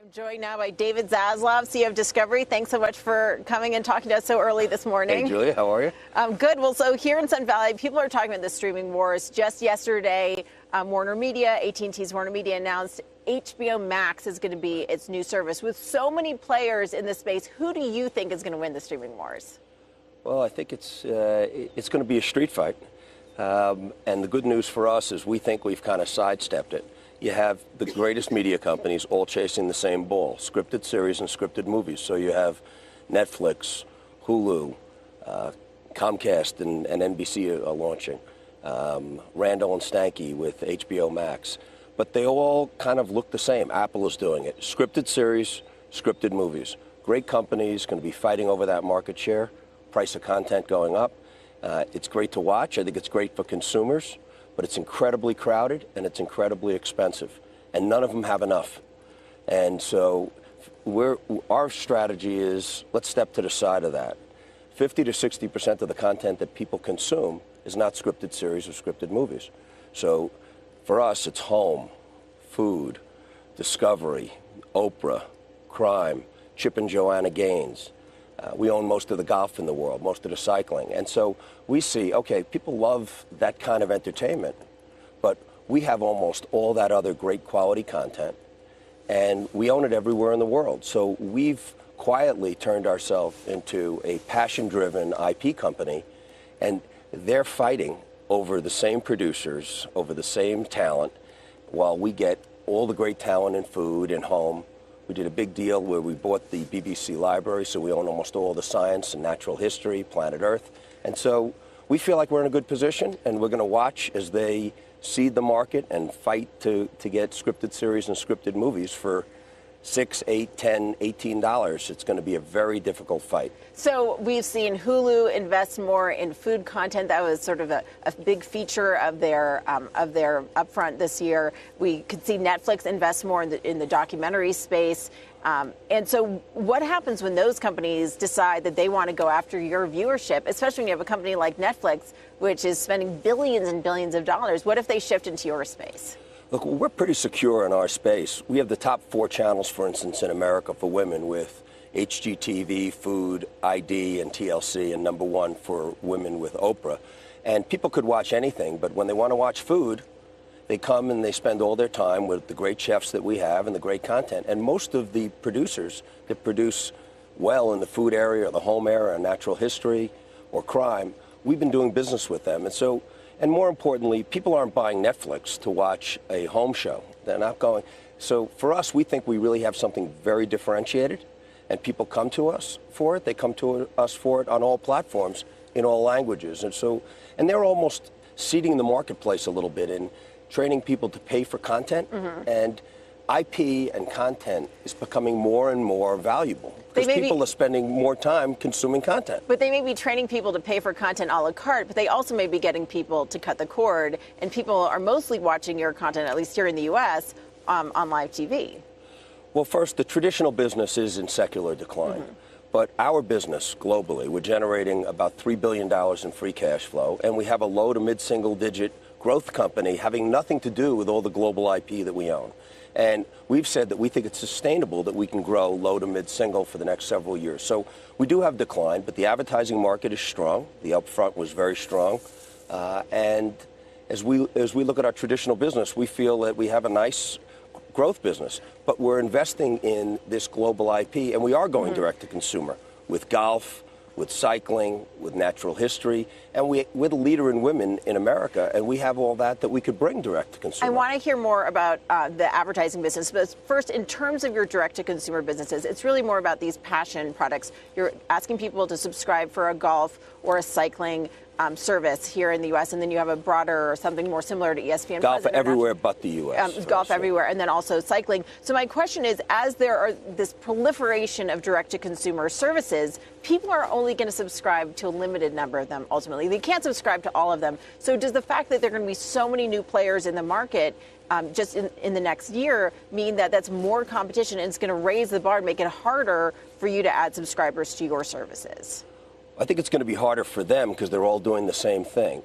I'm joined now by David Zaslav, CEO of Discovery. Thanks so much for coming and talking to us so early this morning. Hey, Julia, how are you? Good. Well, so here in Sun Valley, people are talking about the streaming wars. Just yesterday, Warner Media, AT&T's Warner Media, announced HBO Max is going to be its new service. With so many players in this space, who do you think is going to win the streaming wars? Well, I think it's going to be a street fight. And the good news for us is we think we've kind of sidestepped it. You have the greatest media companies all chasing the same ball, scripted series and scripted movies. So you have Netflix, Hulu, Comcast and NBC are launching, Randall and Stanky with HBO Max. But they all kind of look the same. Apple is doing it. Scripted series, scripted movies. Great companies going to be fighting over that market share, price of content going up. It's great to watch. I think it's great for consumers. But it's incredibly crowded and it's incredibly expensive, and none of them have enough. And so our strategy is let's step to the side of that. 50 to 60% of the content that people consume is not scripted series or scripted movies. So for us, it's home, food, Discovery, Oprah, crime, Chip and Joanna Gaines. We own most of the golf in the world, most of the cycling. And so we see, okay, people love that kind of entertainment, but we have almost all that other great quality content, and we own it everywhere in the world. So we've quietly turned ourselves into a passion-driven IP company, and they're fighting over the same producers, over the same talent, while we get all the great talent in food and home. We did a big deal where we bought the BBC library, so we own almost all the science and natural history, planet Earth. And so we feel like we're in a good position, and we're going to watch as they seed the market and fight to get scripted series and scripted movies for $6, $8, $10, $18. It's going to be a very difficult fight. So we've seen Hulu invest more in food content. That was sort of a big feature of their upfront this year. We could see Netflix invest more in the documentary space. And so what happens when those companies decide that they want to go after your viewership, especially when you have a company like Netflix, which is spending billions and billions of dollars? What if they shift into your space? Look, we're pretty secure in our space. We have the top 4 channels, for instance, in America for women with HGTV, Food, ID, and TLC, and #1 for women with Oprah. And people could watch anything, but when they want to watch food, they come and they spend all their time with the great chefs that we have and the great content. And most of the producers that produce well in the food area or the home area or natural history or crime, we've been doing business with them. And so, and more importantly, people aren't buying Netflix to watch a home show. They're not going. So for us, we think we really have something very differentiated, and people come to us for it. They come to us for it on all platforms in all languages. And so, and they're almost seeding the marketplace a little bit and training people to pay for content. And IP and content is becoming more and more valuable because people are spending more time consuming content. But they may be training people to pay for content a la carte, but they also may be getting people to cut the cord, and people are mostly watching your content, at least here in the U.S., on live TV. Well, first, the traditional business is in secular decline. But our business globally, we're generating about $3 billion in free cash flow, and we have a low to mid-single-digit growth company having nothing to do with all the global IP that we own. And we've said that we think it's sustainable that we can grow low to mid-single for the next several years. So we do have decline, but the advertising market is strong. The upfront was very strong. And as we look at our traditional business, we feel that we have a nice growth business. But we're investing in this global IP, and we are going direct to consumer with golf, with cycling, with natural history, and we're the leader in women in America, and we have all that we could bring direct to consumer. I want to hear more about the advertising business, but first, in terms of your direct-to-consumer businesses, it's really more about these passion products. You're asking people to subscribe for a golf or a cycling service here in the U.S., and then you have a broader or something more similar to ESPN+. Golf everywhere but the U.S. Golf everywhere, and then also cycling. So my question is, as there are this proliferation of direct-to-consumer services, people are only going to subscribe to a limited number of them, ultimately. They can't subscribe to all of them. So does the fact that there are going to be so many new players in the market just in the next year mean that that's more competition and it's going to raise the bar and make it harder for you to add subscribers to your services? I think it's going to be harder for them because they're all doing the same thing.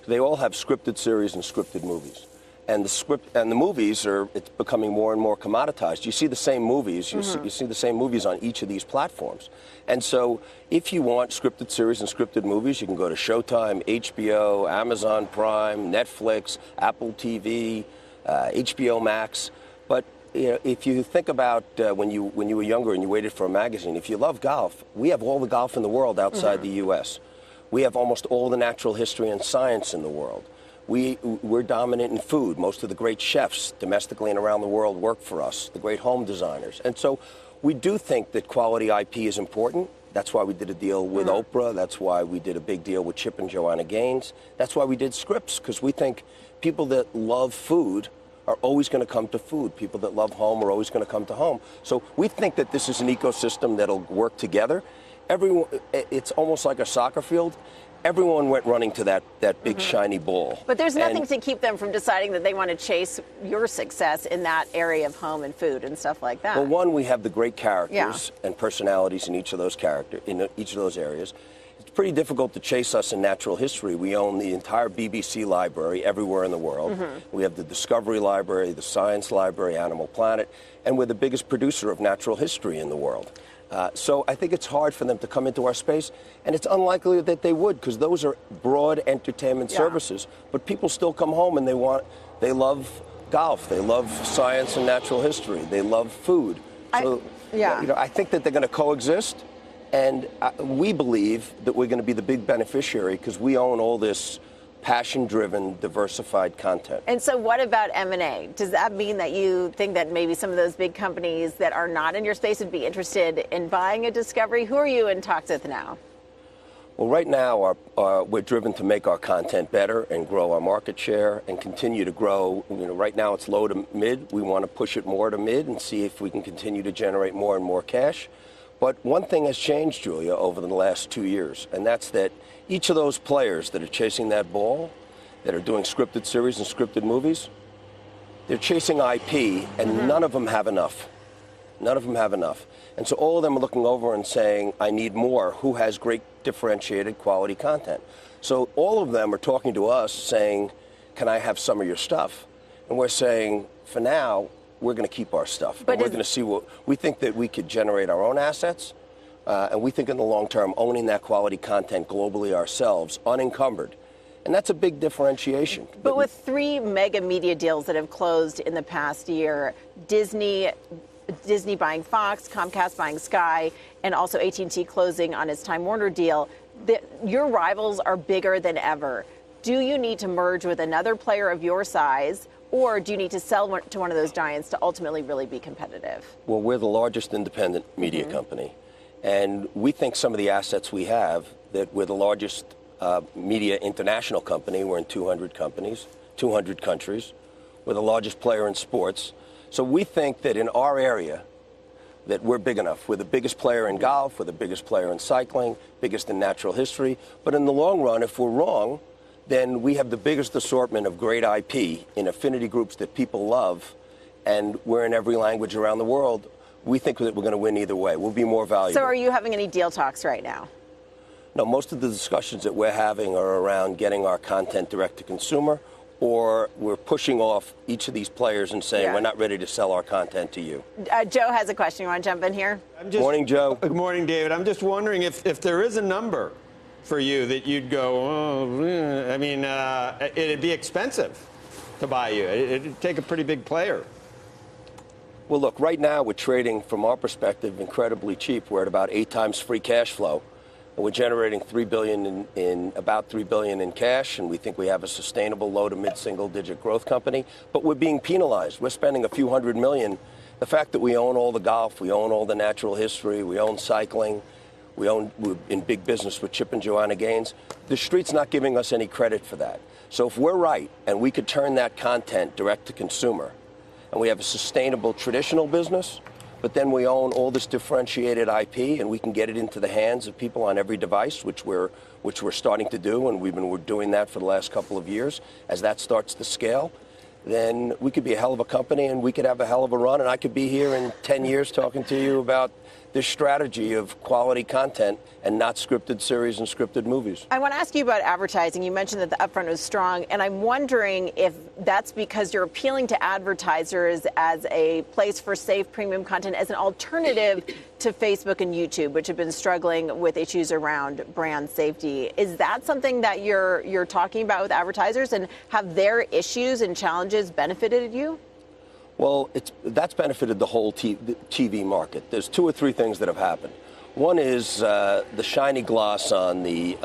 They all have scripted series and scripted movies. And the script and the movies it's becoming more and more commoditized. You see the same movies, you see the same movies on each of these platforms. And so if you want scripted series and scripted movies, you can go to Showtime, HBO, Amazon Prime, Netflix, Apple TV, HBO Max. But if you think about when you were younger and you waited for a magazine, if you love golf, we have all the golf in the world outside the U.S. We have almost all the natural history and science in the world. We're dominant in food. Most of the great chefs domestically and around the world work for us, the great home designers. And so we do think that quality IP is important. That's why we did a deal with Oprah. That's why we did a big deal with Chip and Joanna Gaines. That's why we did Scripps, because we think people that love food are always going to come to food. People that love home are always going to come to home. So we think that this is an ecosystem that'll work together. It's almost like a soccer field. Everyone went running to that big shiny ball. But there's nothing to keep them from deciding that they want to chase your success in that area of home and food and stuff like that. Well, one, we have the great characters and personalities in each of those areas. It's pretty difficult to chase us in natural history. We own the entire BBC library everywhere in the world. We have the Discovery Library, the Science Library, Animal Planet, and we're the biggest producer of natural history in the world. So I think it's hard for them to come into our space, and it's unlikely that they would, because those are broad entertainment services. But people still come home and they love golf, they love science and natural history, they love food. So I think that they're going to coexist, and we believe that we're going to be the big beneficiary because we own all this passion-driven, diversified content. And so what about M&A? Does that mean that you think that maybe some of those big companies that are not in your space would be interested in buying a Discovery? Who are you in talks with now? Well, right now, we're driven to make our content better and grow our market share and continue to grow. Right now it's low to mid. We want to push it more to mid and see if we can continue to generate more and more cash. But one thing has changed, Julia, over the last 2 years, and that's that each of those players that are chasing that ball, that are doing scripted series and scripted movies, they're chasing IP, and none of them have enough. None of them have enough. And so all of them are looking over and saying, I need more. Who has great differentiated quality content? So all of them are talking to us saying, can I have some of your stuff? And we're saying, for now, we're going to keep our stuff. But we're going to see what we think that we could generate our own assets. And we think in the long term, owning that quality content globally ourselves, unencumbered. And that's a big differentiation. But with 3 mega media deals that have closed in the past year, Disney buying Fox, Comcast buying Sky, and also AT&T closing on its Time Warner deal, your rivals are bigger than ever. Do you need to merge with another player of your size, or do you need to sell to one of those giants to ultimately really be competitive? Well, we're the largest independent media company. And we think some of the assets we have, that we're the largest media international company. We're in 200 countries. We're the largest player in sports. So we think that in our area, that we're big enough. We're the biggest player in golf. We're the biggest player in cycling, biggest in natural history. But in the long run, if we're wrong, then we have the biggest assortment of great IP in affinity groups that people love, and we're in every language around the world. We think that we're going to win either way. We'll be more valuable. So are you having any deal talks right now? No, most of the discussions that we're having are around getting our content direct to consumer, or we're pushing off each of these players and saying we're not ready to sell our content to you. Joe has a question. You want to jump in here? Morning, Joe. Good morning, David. I'm just wondering if there is a number for you that you'd go, I mean, it'd be expensive to buy you. It'd take a pretty big player. Well, look, right now we're trading, from our perspective, incredibly cheap. We're at about 8 times free cash flow. And we're generating $3 billion about $3 billion in cash, and we think we have a sustainable low to mid-single-digit growth company. But we're being penalized. We're spending a few $100 million. The fact that we own all the golf, we own all the natural history, we own cycling, we're in big business with Chip and Joanna Gaines. The street's not giving us any credit for that. So if we're right and we could turn that content direct to consumer, and we have a sustainable traditional business, but then we own all this differentiated IP, and we can get it into the hands of people on every device, which we're starting to do, and we're doing that for the last couple of years. As that starts to scale, then we could be a hell of a company, and we could have a hell of a run, and I could be here in 10 years talking to you about their strategy of quality content and not scripted series and scripted movies. I want to ask you about advertising. You mentioned that the upfront was strong, and I'm wondering if that's because you're appealing to advertisers as a place for safe premium content, as an alternative to Facebook and YouTube, which have been struggling with issues around brand safety. Is that something that you're talking about with advertisers, and have their issues and challenges benefited you? Well, that's benefited the whole TV market. There's 2 or 3 things that have happened. One is the shiny gloss on the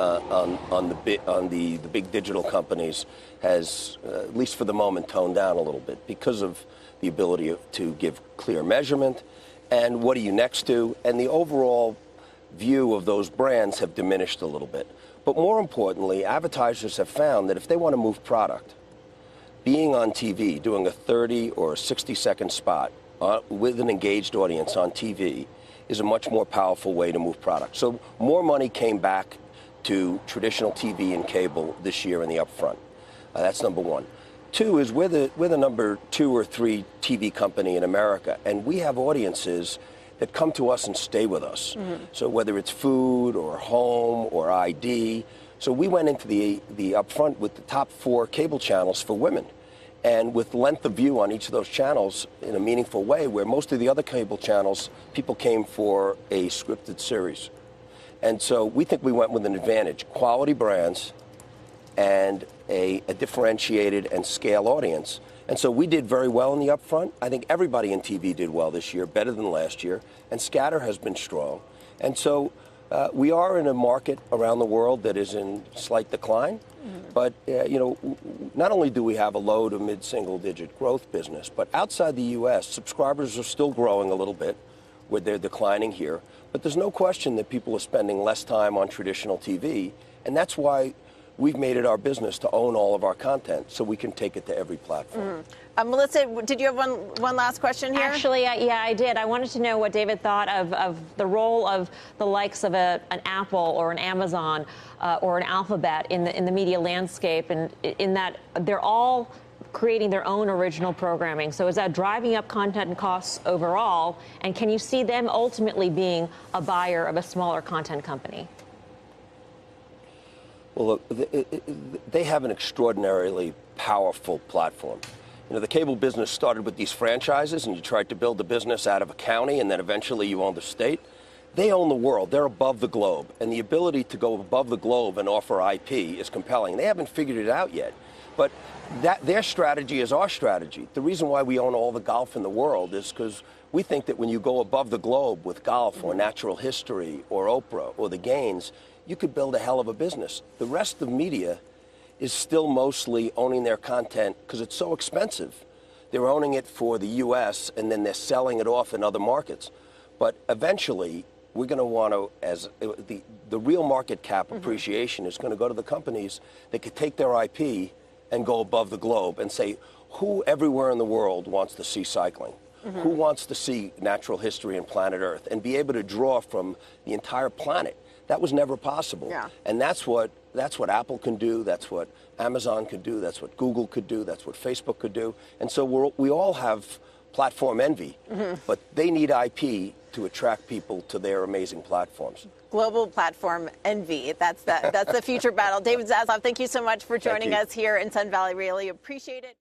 big digital companies has, at least for the moment, toned down a little bit because of the ability to give clear measurement and what are you next to, and the overall view of those brands have diminished a little bit. But more importantly, advertisers have found that if they want to move product, being on TV, doing a 30 or a 60-second spot with an engaged audience on TV is a much more powerful way to move product. So more money came back to traditional TV and cable this year in the upfront. That's number 1. 2 is we're the number 2 or 3 TV company in America, and we have audiences that come to us and stay with us. Mm-hmm. So whether it's food or home or ID. So we went into the upfront with the top 4 cable channels for women, and with length of view on each of those channels in a meaningful way, where most of the other cable channels, people came for a scripted series. And so we think we went with an advantage, quality brands and a differentiated and scale audience. And so we did very well in the upfront. I think everybody in TV did well this year, better than last year, and scatter has been strong. And so we are in a market around the world that is in slight decline, but not only do we have a low to mid-single-digit growth business, but outside the U.S., subscribers are still growing a little bit, where they're declining here. But there's no question that people are spending less time on traditional TV, and that's why we've made it our business to own all of our content so we can take it to every platform. Melissa, did you have one last question here? Actually, yeah, I did. I wanted to know what David thought of the role of the likes of an Apple or an Amazon or an Alphabet in the media landscape, and in that they're all creating their own original programming. So is that driving up content costs overall? And can you see them ultimately being a buyer of a smaller content company? Well, look, they have an extraordinarily powerful platform. The cable business started with these franchises, and you tried to build a business out of a county, and then eventually you own the state. They own the world. They're above the globe, and the ability to go above the globe and offer IP is compelling. They haven't figured it out yet, but their strategy is our strategy. The reason why we own all the golf in the world is because we think that when you go above the globe with golf or natural history or Oprah or the Gaines, you could build a hell of a business. The rest of media is still mostly owning their content because it's so expensive. They're owning it for the U.S. and then they're selling it off in other markets. But eventually, we're going to want to, as the real market cap appreciation is going to go to the companies that could take their IP and go above the globe and say, who everywhere in the world wants to see cycling? Who wants to see natural history and planet Earth and be able to draw from the entire planet? That was never possible. Yeah. And that's what Apple can do. That's what Amazon could do. That's what Google could do. That's what Facebook could do. And so we all have platform envy, but they need IP to attract people to their amazing platforms. Global platform envy. That's the future battle. David Zaslav, thank you so much for joining us here in Sun Valley. Really appreciate it.